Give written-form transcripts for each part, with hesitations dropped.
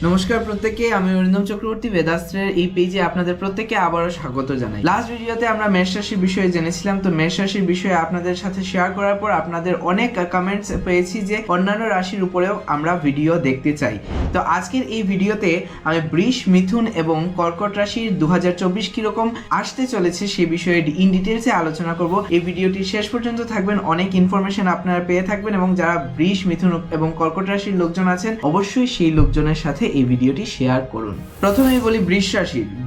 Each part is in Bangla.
নমস্কার প্রত্যেককে, আমি অরিন্দম চক্রবর্তী বেদাস্ত্রের এই পেজে আপনাদের প্রত্যেককে আবারও স্বাগত জানাই। লাস্ট ভিডিওতে আমরা মেষ রাশির বিষয়ে জেনেছিলাম, তো মেষ রাশির বিষয়ে আপনাদের সাথে শেয়ার করার পর আপনাদের অনেক কমেন্টস পেয়েছি যে অন্যান্য রাশির উপরেও আমরা ভিডিও দেখতে চাই। তো আজকের এই ভিডিওতে আমি বৃষ, মিথুন এবং কর্কট রাশির 2024 কিরকম আসতে চলেছে সে বিষয়ে ইন ডিটেলসে আলোচনা করব। এই ভিডিওটি শেষ পর্যন্ত থাকবেন, অনেক ইনফরমেশন আপনারা পেয়ে থাকবেন এবং যারা বৃষ, মিথুন এবং কর্কট রাশির লোকজন আছেন অবশ্যই সেই লোকজনের সাথে এই ভিডিওটি শেয়ার করুন। প্রথমেই বলি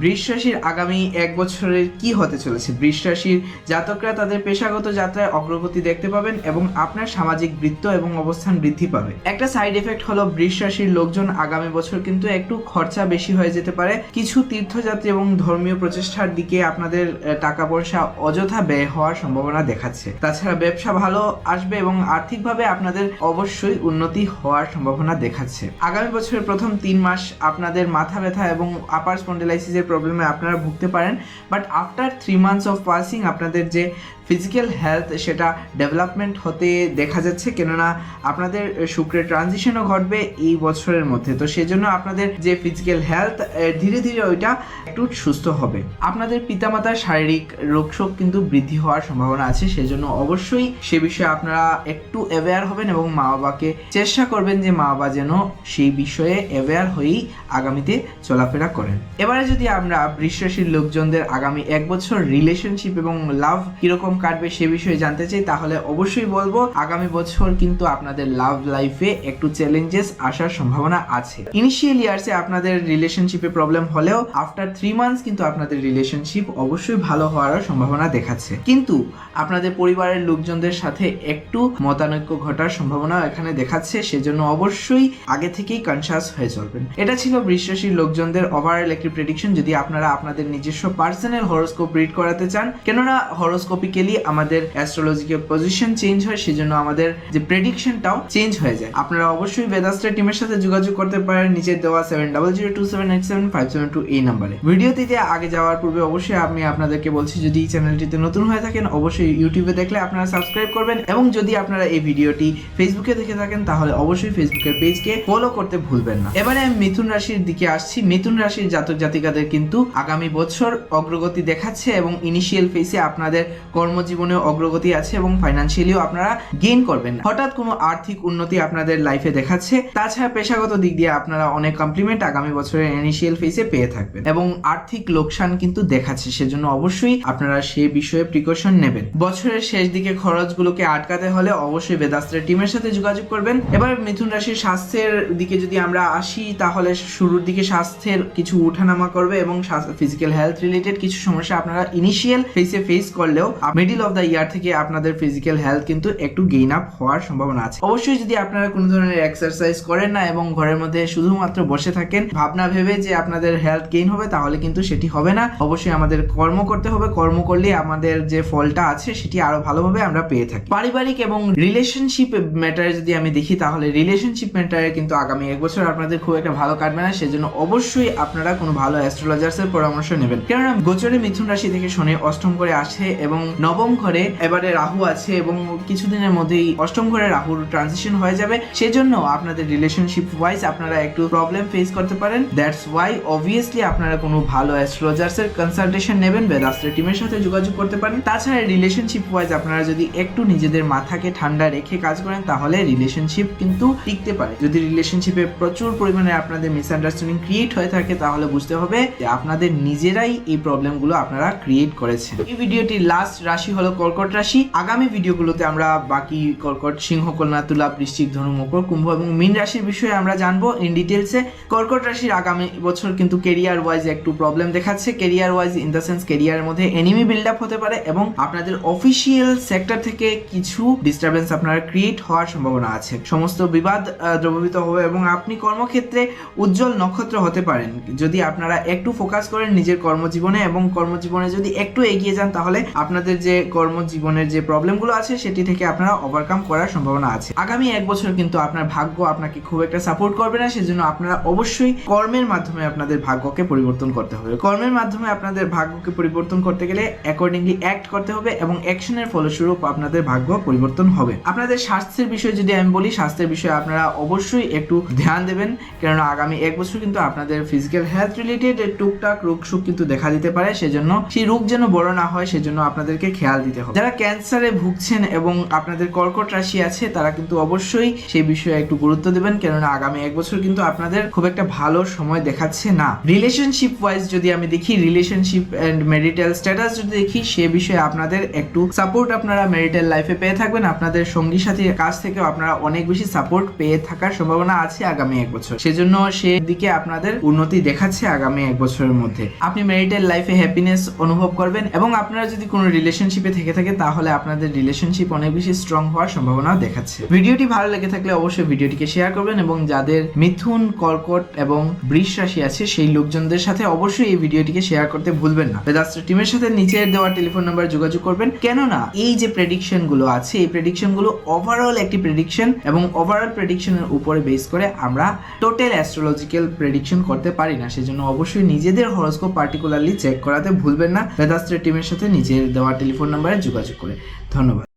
বৃষ রাশির আগামী এক বছরের কি হতে চলেছে। বৃষ রাশির জাতকরা তাদের পেশাগত যাত্রায় অগ্রগতি দেখতে পাবেন এবং আপনার সামাজিক বৃত্ত এবং অবস্থান বৃদ্ধি পাবে। একটা সাইড এফেক্ট হলো বৃষ রাশির লোকজন আগামী বছর কিন্তু একটু খরচা বেশি হয়ে যেতে পারে। কিছু তীর্থযাত্রী এবং ধর্মীয় প্রচেষ্টার দিকে আপনাদের টাকা পয়সা অযথা ব্যয় হওয়ার সম্ভাবনা দেখাচ্ছে। তাছাড়া ব্যবসা ভালো আসবে এবং আর্থিকভাবে আপনাদের অবশ্যই উন্নতি হওয়ার সম্ভাবনা দেখাচ্ছে। আগামী বছরের প্রথম 3 মাস আপনাদের মাথা ব্যথা এবং আপার স্পন্ডিলাইসিসের প্রবলেমে আপনারা ভুগতে পারেন, but after 3 months of passing আপনাদের যে ফিজিক্যাল হেলথ সেটা ডেভেলপমেন্ট হতে দেখা যাচ্ছে, কেননা আপনাদের শুক্রের ট্রানজিশনও ঘটবে এই বছরের মধ্যে। তো সেজন্য আপনাদের যে ফিজিক্যাল হেলথ ধীরে ধীরে ওইটা একটু সুস্থ হবে। আপনাদের পিতামাতার শারীরিক রোগশোক কিন্তু বৃদ্ধি হওয়ার সম্ভাবনা আছে, সেজন্য অবশ্যই সে বিষয়ে আপনারা একটু অ্যাওয়্যার হবেন এবং মা বাবাকে চেষ্টা করবেন যে মা বাবা যেন সেই বিষয়ে অ্যাওয়্যার হয়েই আগামীতে চলাফেরা করেন। এবারে যদি আমরা বৃষ রাশির লোকজনদের আগামী এক বছর রিলেশনশিপ এবং লাভ কিরকম কাটবে সে বিষয়ে জানতে চাই, তাহলে অবশ্যই বলবো আগামী বছর কিন্তু আপনাদের লাভ লাইফে একটু চ্যালেঞ্জেস আসার সম্ভাবনা আছে। ইনিশিয়াল ইয়ার্সে আপনাদের রিলেশনশিপে প্রবলেম হলেও আফটার 3 মান্থস কিন্তু আপনাদের রিলেশনশিপ অবশ্যই ভালো হওয়ার সম্ভাবনা দেখাচ্ছে, কিন্তু আপনাদের পরিবারের লোকজনদের সাথে একটু মতানৈক্য ঘটার সম্ভাবনা এখানে দেখাচ্ছে, সেজন্য অবশ্যই আগে থেকেই কনসিয়াস হয়ে চলবেন। এটা ছিল বৃষ রাশির লোকজনদের ওভারঅল একটি প্রেডিকশন। যদি আপনারা আপনাদের নিজস্ব পার্সোনাল হরোস্কোপ রিড করাতে চান, কেননা হরোস্কোপিক্যালি আমাদের অ্যাস্ট্রোলজিক্যাল পজিশন চেঞ্জ হয়, সেজন্য আমাদের যে প্রেডিকশনটাও চেঞ্জ হয়ে যায়। আপনারা অবশ্যই বেদাস্ত্রের টিমের সাথে যোগাযোগ করতে পারেন নিচে দেওয়া 7002787572 এই নাম্বারে। ভিডিওটিতে আগে যাওয়ার পূর্বে অবশ্যই আমি আপনাদেরকে বলছি, যদি এই চ্যানেলটিতে নতুন হয়ে থাকেন অবশ্যই ইউটিউবে দেখলে আপনারা সাবস্ক্রাইব করবেন এবং যদি আপনারা এই ভিডিওটি ফেসবুকে দেখে থাকেন তাহলে অবশ্যই ফেসবুকের পেজকে ফলো করতে ভুলবেন না। এবারে আমি মিথুন রাশির দিকে আসছি। মিথুন রাশির জাতক জাতিকাদের কিন্তু আগামী বছর অগ্রগতি দেখাচ্ছে এবং ইনিশিয়াল ফেজে আপনাদের কর্মজীবনেও অগ্রগতি আছে এবং ফাইন্যান্সিয়ালিও আপনারা গেইন করবেন। হঠাৎ কোনো আর্থিক উন্নতি আপনাদের লাইফে দেখাচ্ছে। তাছাড়া পেশাগত দিক দিয়ে আপনারা অনেক কমপ্লিমেন্ট আগামী বছরের ইনিশিয়াল ফেজে পেয়ে থাকবেন এবং আর্থিক লোকসান কিন্তু দেখাচ্ছে, সেজন্য অবশ্যই আপনারা সেই বিষয়ে প্রিকশন নেবেন। বছরের শেষ দিকে খরচগুলোকে আটকাতে হলে অবশ্যই বেদাস্ত্রের টিমের সাথে যোগাযোগ করবেন। এবার মিথুন রাশির স্বাস্থ্যের দিকে যদি আমরা আসি, তাহলে শুরুর দিকে স্বাস্থ্যের কিছু উঠানামা করবে এবং ফিজিক্যাল হেলথ রিলেটেড কিছু সমস্যা আপনারা ইনিশিয়াল ফেজে ফেস করলেও মিডল অফ দ্য ইয়ার থেকে আপনাদের ফিজিক্যাল হেলথ কিন্তু একটু গেইন আপ হওয়ার সম্ভাবনা আছে। অবশ্যই যদি আপনারা কোনো ধরনের এক্সারসাইজ করেন না এবং ঘরের মধ্যে শুধুমাত্র বসে থাকেন ভাবনা ভেবে যে আপনাদের হেলথ গেইন হবে, তাহলে কিন্তু সেটি হবে না। অবশ্যই আমাদের কর্ম করতে হবে, কর্ম করলে আমাদের যে ফলটা আছে সেটি আরো ভালোভাবে আমরা পেয়ে থাকি। পারিবারিক এবং রিলেশনশিপ ম্যাটারে যদি আমি দেখি, তাহলে রিলেশনশিপ ম্যাটারে কিন্তু আগামী এক বছর আপনাদের খুব একটা ভালো কাটবে না, সেজন্য অবশ্যই আপনারা কোনো ভালো অ্যাস্ট্রোলজার্সের পরামর্শ নেবেন। কেননা গোচরে মিথুন রাশি থেকে শনি অষ্টম ঘরে আসে এবং নবম ঘরে এবারে রাহু আছে এবং কিছুদিনের মধ্যেই অষ্টম ঘরে রাহুর ট্রানজিশন হয়ে যাবে, সেজন্য আপনাদের রিলেশনশিপ ওয়াইজ আপনারা একটু প্রবলেম ফেস করতে পারেন। দ্যাটস ওয়াই অবভিয়াসলি আপনারা কোনো ভালো অ্যাস্ট্রোলজার্সের কনসালটেশন নেবেন, বেদাস্ত্রের টিমের সাথে যোগাযোগ করতে পারেন। তাছাড়া রিলেশনশিপ ওয়াইজ আপনারা যদি একটু নিজেদের মাথাকে ঠান্ডা রেখে কাজ করেন তাহলে রিলেশনশিপ কিন্তু টিকতে পারে। যদি রিলেশনশিপে প্রচুর পরিমাণে আপনাদের মিসআন্ডারস্ট্যান্ডিং ক্রিয়েট হয়ে থাকে তাহলে বুঝতে হবে যে আপনাদের নিজেরাই এই প্রবলেমগুলো আপনারা ক্রিয়েট করেছেন। এই ভিডিওটির লাস্ট রাশি হলো কর্কট রাশি। আগামী ভিডিওগুলোতে আমরা বাকি কর্কট, সিংহ, কন্যা, তুলা, বৃশ্চিক, ধনু, মকর, কুম্ভ এবং মীন রাশির বিষয়ে আমরা জানবো ইন ডিটেলসে। কর্কট রাশির আগামী বছর কিন্তু কেরিয়ার ওয়াইজ একটু প্রবলেম দেখাচ্ছে। Career wise in the sense কেরিয়ারের মধ্যে এনিমি বিল্ড আপ হতে পারে এবং আপনাদের অফিসিয়াল সেক্টর থেকে কিছু ডিস্টারবেন্স আপনারা ক্রিয়েট হওয়ার সম্ভাবনা আছে। সমস্ত বিবাদ দ্রবীভূত হবে এবং আপনি কর্মক্ষেত্রে উজ্জ্বল নক্ষত্র হতে পারেন যদি আপনারা একটু ফোকাস করেন নিজের কর্মজীবনে এবং কর্মজীবনে যদি একটু এগিয়ে যান, তাহলে আপনাদের যে কর্মজীবনের যে প্রবলেমগুলো আছে সেটি থেকে আপনারা ওভারকাম করার সম্ভাবনা আছে। আগামী এক বছর কিন্তু আপনার ভাগ্য আপনাকে খুব একটা সাপোর্ট করবে না, সেজন্য আপনারা অবশ্যই কর্মের মাধ্যমে আপনাদের ভাগ্যকে পরিবর্তন করতে হবে। কর্মের মাধ্যমে আপনাদের ভাগ্যকে পরিবর্তন করতে গেলে অ্যাকর্ডিংলি অ্যাক্ট করতে হবে এবং অ্যাকশনের ফলস্বরূপ আপনাদের ভাগ্য পরিবর্তন হবে। আপনাদের স্বাস্থ্যের বিষয়ে যদি আমি বলি, স্বাস্থ্যের বিষয়ে আপনারা অবশ্যই একটু ধ্যান দেবেন, কেননা আগামী এক বছর কিন্তু আপনাদের ফিজিক্যাল হেলথ রিলেটেড টুকটাক রোগ সুখ কিন্তু দেখা দিতে পারে, সেজন্য সেই রোগ যেন বড় না হয় সেজন্য আপনাদেরকে খেয়াল দিতে হবে। যারা ক্যান্সারে ভুগছেন এবং আপনাদের কর্কট রাশি আছে তারা কিন্তু অবশ্যই সেই বিষয়ে একটু গুরুত্ব দেবেন, কেননা আগামী এক বছর কিন্তু আপনাদের খুব একটা ভালো সময় দেখাচ্ছে না। রিলেশনশিপ ওয়াইজ যদি আমি দেখি, রিলেশনশিপ এন্ড ম্যারিটাল স্ট্যাটাস যদি দেখি, সে বিষয়ে আপনাদের একটু সাপোর্ট আপনারা ম্যারিটাল লাইফে পেয়ে থাকবেন। আপনাদের সঙ্গী সাথীর কাছ থেকেও আপনারা অনেক বেশি সাপোর্ট পেয়ে থাকার সম্ভাবনা আছে আগামী এক বছর, সেজন্য সেদিকে আপনাদের উন্নতি দেখাচ্ছে আগামী এক বছরের মধ্যে। আপনি ম্যারিটাল লাইফে হ্যাপিনেস অনুভব করবেন এবং আপনারা যদি কোনো রিলেশনশিপে থেকে থাকে তাহলে আপনাদের রিলেশনশিপ অনেক বেশি স্ট্রং হওয়ার সম্ভাবনা দেখাচ্ছে। ভিডিওটি ভালো লেগে থাকলে অবশ্যই ভিডিওটিকে শেয়ার করবেন এবং যাদের মিথুন, কর্কট এবং বৃষ রাশি আছে সেই লোকজনদের সাথে অবশ্যই এই ভিডিওটিকে শেয়ার করতে ভুলবেন না। বেদাস্ত্র টিমের সাথে নিচের দেওয়া টেলিফোন নাম্বার যোগাযোগ করবেন, কেননা এই যে প্রেডিকশন গুলো আছে এই প্রেডিকশন গুলো ওভারঅল একটি প্রেডিকশন এবং ওভারঅল প্রেডিকশনের উপরে বেস করে আমরা টোটাল অ্যাস্ট্রোলজিক্যাল প্রেডিকশন করতে পারি না, সেজন্য অবশ্যই নিজেদের হরোস্কোপ পার্টিকুলারলি চেক করাতে ভুলবেন না বেদাস্ত্র টিমের সাথে নিচের দেওয়া টেলিফোন নাম্বারে যোগাযোগ করে। ধন্যবাদ।